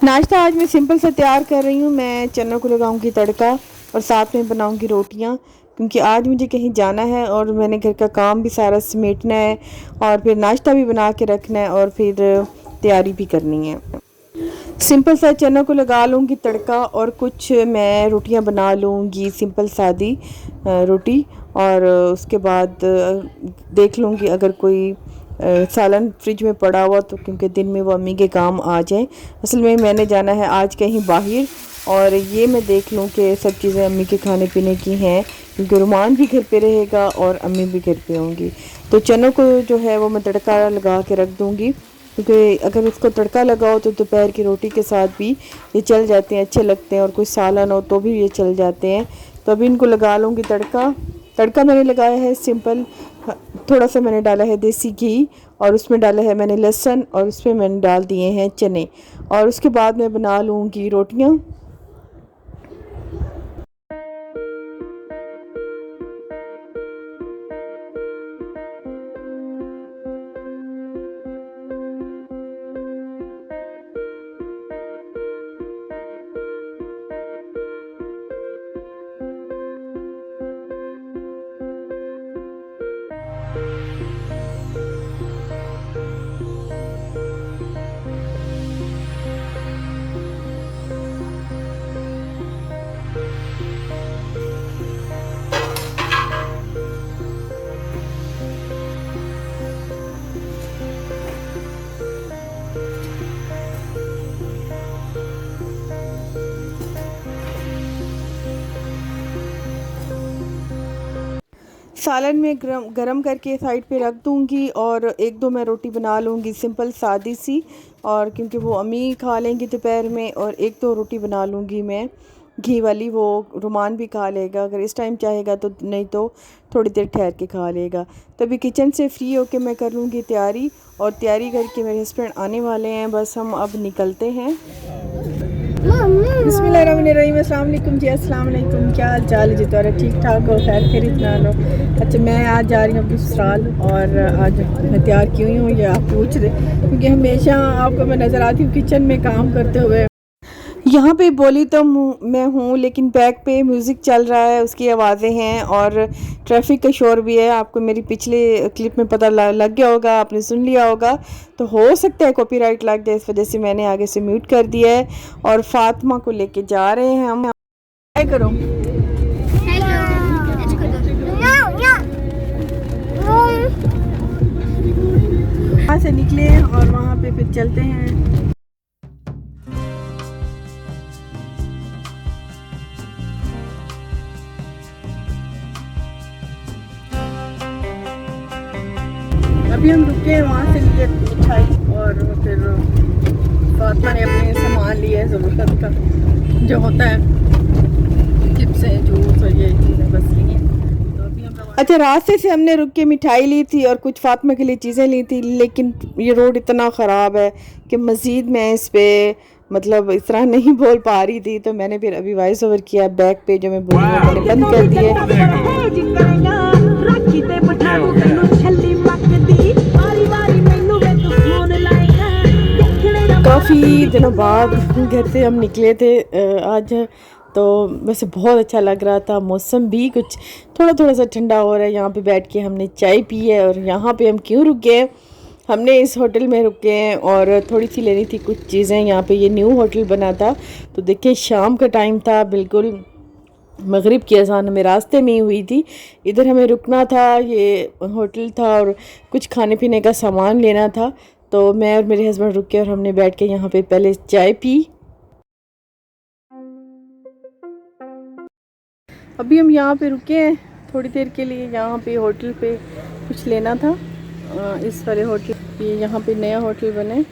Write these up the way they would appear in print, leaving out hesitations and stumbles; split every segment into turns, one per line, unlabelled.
नाश्ता आज मैं सिंपल सा तैयार कर रही हूँ। मैं चनों को लगाऊंगी तड़का और साथ में बनाऊंगी रोटियाँ, क्योंकि आज मुझे कहीं जाना है और मैंने घर का काम भी सारा समेटना है और फिर नाश्ता भी बना के रखना है और फिर तैयारी भी करनी है। सिंपल सा चनों को लगा लूँगी तड़का और कुछ मैं रोटियाँ बना लूँगी, सिंपल सादी रोटी। और उसके बाद देख लूँगी अगर कोई सालन फ्रिज में पड़ा हुआ तो, क्योंकि दिन में वो अम्मी के काम आ जाए। असल में मैंने जाना है आज कहीं बाहर और ये मैं देख लूँ कि सब चीज़ें अम्मी के खाने पीने की हैं, क्योंकि रुमान भी घर पे रहेगा और अम्मी भी घर पे होंगी। तो चनों को जो है वो मैं तड़का लगा के रख दूँगी, क्योंकि अगर इसको तड़का लगाओ तो दोपहर की रोटी के साथ भी ये चल जाते हैं, अच्छे लगते हैं। और कोई सालन हो तो भी ये चल जाते हैं। तो अभी इनको लगा लूँगी तड़का। तड़का मैंने लगाया है सिंपल, थोड़ा सा मैंने डाला है देसी घी और उसमें डाला है मैंने लहसुन और उसमें मैंने डाल दिए हैं चने। और उसके बाद मैं बना लूँगी रोटियाँ। सालन में गरम करके साइड पे रख दूँगी और एक दो मैं रोटी बना लूँगी सिंपल सादी सी, और क्योंकि वो अम्मी खा लेंगी दोपहर में। और एक दो रोटी बना लूँगी मैं घी वाली, वो रुमान भी खा लेगा अगर इस टाइम चाहेगा तो, नहीं तो थोड़ी देर ठहर के खा लेगा। तो अभी किचन से फ्री होके मैं कर लूँगी तैयारी, और तैयारी करके मेरे हस्बैंड आने वाले हैं, बस हम अब निकलते हैं। बिस्मिल्लाहिर्रहमानिर्रहीम, अस्सलाम वालेकुम जी। अस्सलाम वालेकुम, क्या हाल चाल है जी? तो ठीक ठाक हो, खैर खैरियत ना लो। अच्छा, मैं आज जा रही हूँ अपनी ससुराल और आज मैं तैयार क्यों हूँ ये आप पूछ रहे, क्योंकि हमेशा आपको मैं नज़र आती हूँ किचन में काम करते हुए। यहाँ पे बोली तो मैं हूँ, लेकिन बैक पे म्यूज़िक चल रहा है, उसकी आवाज़ें हैं और ट्रैफिक का शोर भी है। आपको मेरी पिछले क्लिप में पता लग गया होगा, आपने सुन लिया होगा। तो हो सकता है कॉपीराइट लग जाए, इस वजह से मैंने आगे से म्यूट कर दिया है। और फातिमा को लेके जा रहे हैं हम। क्या करो, वहाँ से निकले और वहाँ पे फिर चलते हैं। अभी हम रुके हैं, वहाँ से लिए मिठाई और फिर फातिमा ने अपने सामान लिए ज़रूरत का जो होता है, चिप्स है, जूस और ये चीज़ें बस लिए। तो अभी हम अच्छा, रास्ते से हमने रुक के मिठाई ली थी और कुछ फातिमा के लिए चीज़ें ली थी, लेकिन ये रोड इतना ख़राब है कि मज़ीद मैं इस पर मतलब इस तरह नहीं बोल पा रही थी। तो मैंने फिर अभी वॉइस ओवर किया बैक पे, जो मैं बोल रही हूँ मैंने बंद कर दिए। काफ़ी दिनों बाद घर से हम निकले थे आज, तो वैसे बहुत अच्छा लग रहा था। मौसम भी कुछ थोड़ा थोड़ा सा ठंडा हो रहा है। यहाँ पे बैठ के हमने चाय पी है। और यहाँ पे हम क्यों रुके हैं, हमने इस होटल में रुके हैं और थोड़ी सी लेनी थी कुछ चीज़ें। यहाँ पे ये न्यू होटल बना था, तो देखिए शाम का टाइम था, बिल्कुल मगरिब की अज़ान हमें रास्ते में ही हुई थी। इधर हमें रुकना था, ये होटल था और कुछ खाने पीने का सामान लेना था। तो मैं और मेरे हस्बैंड रुके और हमने बैठ के यहाँ पे पहले चाय पी। अभी हम यहाँ पे रुके हैं थोड़ी देर के लिए, यहाँ पे होटल पे कुछ लेना था। इस वाले होटल, ये यहाँ पे नया होटल बने,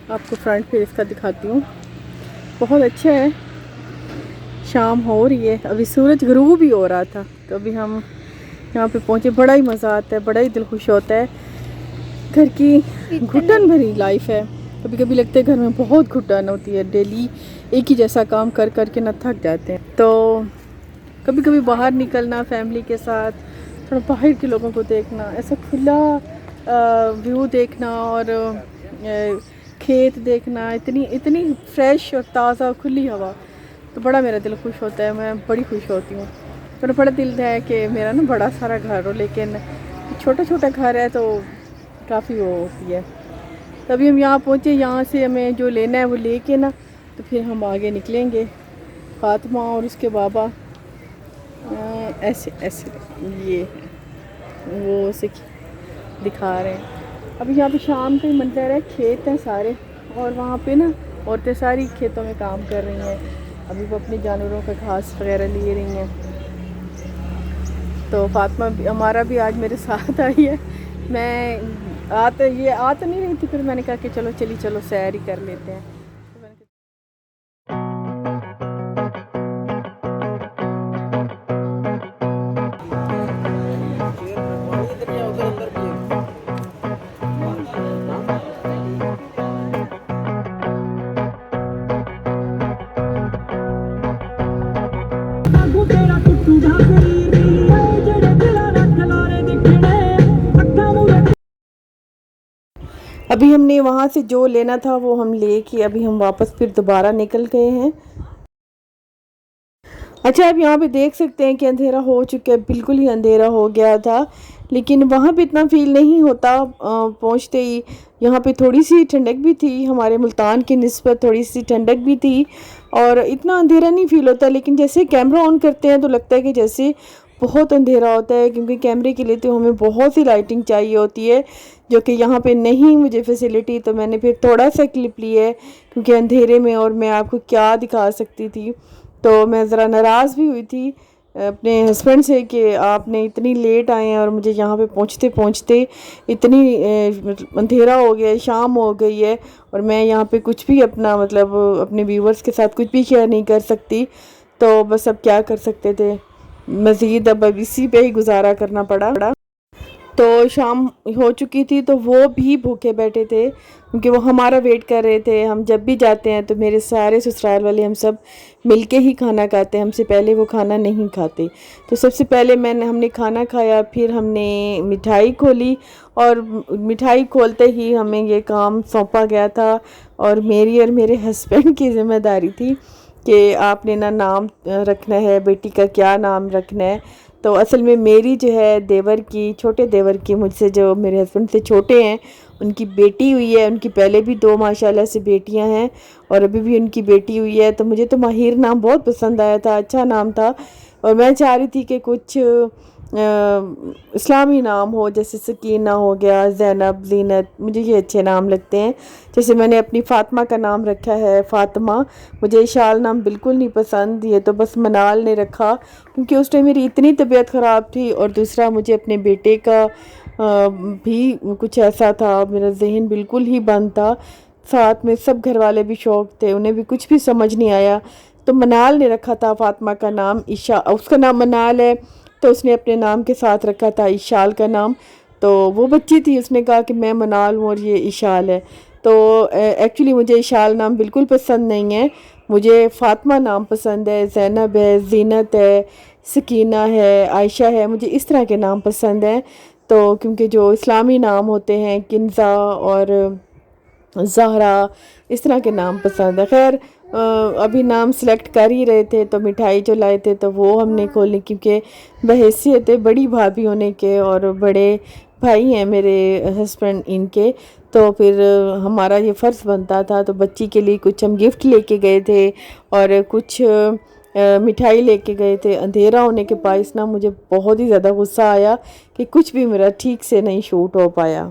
आपको फ्रंट पे इसका दिखाती हूँ, बहुत अच्छा है। शाम हो रही है, अभी सूरज गुरूब भी हो रहा था। तो अभी हम यहाँ पे पहुँचे, बड़ा ही मज़ा आता है, बड़ा ही दिल खुश होता है। घर की घुटन भरी लाइफ है, कभी कभी लगता है घर में बहुत घुटन होती है, डेली एक ही जैसा काम कर कर के ना थक जाते हैं। तो कभी कभी बाहर निकलना फैमिली के साथ, थोड़ा बाहर के लोगों को देखना, ऐसा खुला व्यू देखना और खेत देखना, इतनी इतनी फ्रेश और ताज़ा खुली हवा, तो बड़ा मेरा दिल खुश होता है, मैं बड़ी खुश होती हूँ। मेरा बड़ा दिल है कि मेरा ना बड़ा सारा घर हो, लेकिन छोटा छोटा घर है तो काफ़ी वो होती है। तभी हम यहाँ पहुँचे, यहाँ से हमें जो लेना है वो लेके ना तो फिर हम आगे निकलेंगे। फातिमा और उसके बाबा ऐसे ऐसे ये वो से दिखा रहे हैं। अभी यहाँ पे शाम का ही मंजर है, खेत हैं सारे, और वहाँ पे ना औरतें सारी खेतों में काम कर रही हैं। अभी वो अपने जानवरों का घास वगैरह ले रही हैं। तो फातिमा भी हमारा भी आज मेरे साथ आई है। मैं आ तो नहीं रही थी, फिर मैंने कहा कि चलो चलो सैर ही कर लेते हैं। अभी हमने वहाँ से जो लेना था वो हम लेके अभी हम वापस फिर दोबारा निकल गए हैं। अच्छा, आप यहाँ पे देख सकते हैं कि अंधेरा हो चुका है, बिल्कुल ही अंधेरा हो गया था, लेकिन वहाँ पे इतना फील नहीं होता। पहुँचते ही यहाँ पे थोड़ी सी ठंडक भी थी, हमारे मुल्तान की निस्बत थोड़ी सी ठंडक भी थी, और इतना अंधेरा नहीं फील होता। लेकिन जैसे कैमरा ऑन करते हैं तो लगता है कि जैसे बहुत अंधेरा होता है, क्योंकि कैमरे के लिए तो हमें बहुत सी लाइटिंग चाहिए होती है, जो कि यहाँ पे नहीं मुझे फैसिलिटी। तो मैंने फिर थोड़ा सा क्लिप ली है, क्योंकि अंधेरे में और मैं आपको क्या दिखा सकती थी। तो मैं ज़रा नाराज़ भी हुई थी अपने हस्बैंड से कि आपने इतनी लेट आए हैं और मुझे यहाँ पे पहुँचते पहुँचते इतनी अंधेरा हो गया है, शाम हो गई है, और मैं यहाँ पे कुछ भी अपना मतलब अपने व्यूवर्स के साथ कुछ भी शेयर नहीं कर सकती। तो बस अब क्या कर सकते थे, मज़ीद अब इसी पे ही गुजारा करना पड़ा। तो शाम हो चुकी थी, तो वो भी भूखे बैठे थे, क्योंकि वो हमारा वेट कर रहे थे। हम जब भी जाते हैं तो मेरे सारे ससुराल वाले हम सब मिलके ही खाना खाते हैं, हमसे पहले वो खाना नहीं खाते। तो सबसे पहले हमने खाना खाया, फिर हमने मिठाई खोली, और मिठाई खोलते ही हमें ये काम सौंपा गया था, और मेरी और मेरे हस्बैंड की ज़िम्मेदारी थी कि आपने ना नाम रखना है, बेटी का क्या नाम रखना है। तो असल में मेरी जो है देवर की, छोटे देवर की, मुझसे जो मेरे हस्बैंड से छोटे हैं, उनकी बेटी हुई है। उनकी पहले भी 2 माशाल्लाह से बेटियां हैं, और अभी भी उनकी बेटी हुई है। तो मुझे तो माहिर नाम बहुत पसंद आया था, अच्छा नाम था, और मैं चाह रही थी कि कुछ इस्लामी नाम हो, जैसे सकीना हो गया, ज़ैनब, ज़ीनत, मुझे ये अच्छे नाम लगते हैं। जैसे मैंने अपनी फ़ातिमा का नाम रखा है फ़ातिमा। मुझे इशाल नाम बिल्कुल नहीं पसंद, ये तो बस मनाल ने रखा, क्योंकि उस टाइम मेरी इतनी तबीयत ख़राब थी, और दूसरा मुझे अपने बेटे का भी कुछ ऐसा था, मेरा जहन बिल्कुल ही बंद था। साथ में सब घर वाले भी शौक थे, उन्हें भी कुछ भी समझ नहीं आया। तो मनाल ने रखा था फ़ातिमा का नाम, ईशा उसका नाम मनाल है, तो उसने अपने नाम के साथ रखा था इशाल का नाम। तो वो बच्ची थी, उसने कहा कि मैं मनाल हूँ और ये इशाल है। तो एक्चुअली मुझे इशाल नाम बिल्कुल पसंद नहीं है, मुझे फ़ातिमा नाम पसंद है, ज़ैनब है, ज़ीनत है, सकीना है, आयशा है, मुझे इस तरह के नाम पसंद हैं। तो क्योंकि जो इस्लामी नाम होते हैं, किन्ज़ा और ज़हरा, इस तरह के नाम पसंद है। खैर अभी नाम सेलेक्ट कर ही रहे थे, तो मिठाई जो लाए थे तो वो हमने खोली, क्योंकि बहैसियत बड़ी भाभी होने के, और बड़े भाई हैं मेरे हस्बैंड इनके, तो फिर हमारा ये फ़र्ज़ बनता था। तो बच्ची के लिए कुछ हम गिफ्ट लेके गए थे, और कुछ मिठाई लेके गए थे। अंधेरा होने के बायस ना मुझे बहुत ही ज़्यादा गुस्सा आया कि कुछ भी मेरा ठीक से नहीं शूट हो पाया।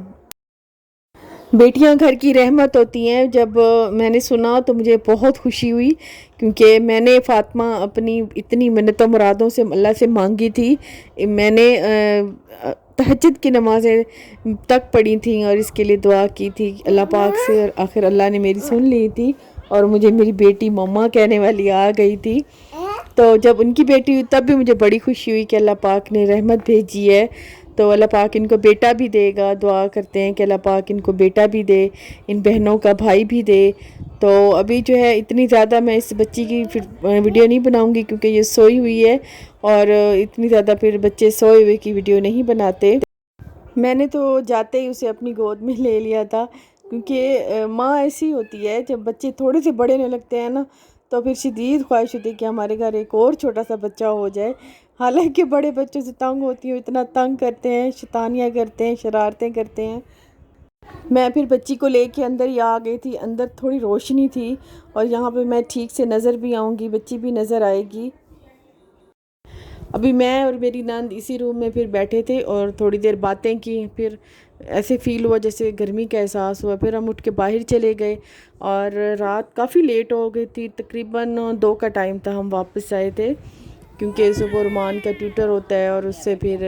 बेटियां घर की रहमत होती हैं। जब मैंने सुना तो मुझे बहुत खुशी हुई, क्योंकि मैंने फ़ातिमा अपनी इतनी मिन्नतों मुरादों से अल्लाह से मांगी थी। मैंने तहज्जुद की नमाज़ें तक पढ़ी थी और इसके लिए दुआ की थी अल्लाह पाक से, और आखिर अल्लाह ने मेरी सुन ली थी, और मुझे मेरी बेटी मम्मा कहने वाली आ गई थी। तो जब उनकी बेटी हुई तब भी मुझे बड़ी खुशी हुई कि अल्लाह पाक ने रहमत भेजी है। तो अल्लाह पाक इनको बेटा भी देगा, दुआ करते हैं कि अल्लाह पाक इनको बेटा भी दे, इन बहनों का भाई भी दे। तो अभी जो है इतनी ज़्यादा मैं इस बच्ची की फिर वीडियो नहीं बनाऊंगी, क्योंकि ये सोई हुई है, और इतनी ज़्यादा फिर बच्चे सोए हुए की वीडियो नहीं बनाते। मैंने तो जाते ही उसे अपनी गोद में ले लिया था, क्योंकि माँ ऐसी होती है, जब बच्चे थोड़े से बड़े होने लगते हैं ना तो फिर शदीद ख्वाहिश होती है कि हमारे घर एक और छोटा सा बच्चा हो जाए। हालांकि बड़े बच्चों से तंग होती हूँ, इतना तंग करते हैं, शैतानियाँ करते हैं, शरारतें करते हैं। मैं फिर बच्ची को लेके अंदर ही आ गई थी। अंदर थोड़ी रोशनी थी और यहाँ पे मैं ठीक से नज़र भी आऊँगी, बच्ची भी नज़र आएगी। अभी मैं और मेरी नंद इसी रूम में फिर बैठे थे और थोड़ी देर बातें की। फिर ऐसे फ़ील हुआ जैसे गर्मी का एहसास हुआ। फिर हम उठ के बाहर चले गए और रात काफ़ी लेट हो गई थी, तकरीबन 2 का टाइम था, हम वापस आए थे। क्योंकि सुबह रुमान का ट्यूटर होता है और उससे फिर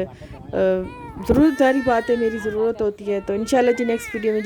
ज़रूरत सारी बात है, मेरी ज़रूरत होती है। तो इंशाल्लाह जी नेक्स्ट वीडियो में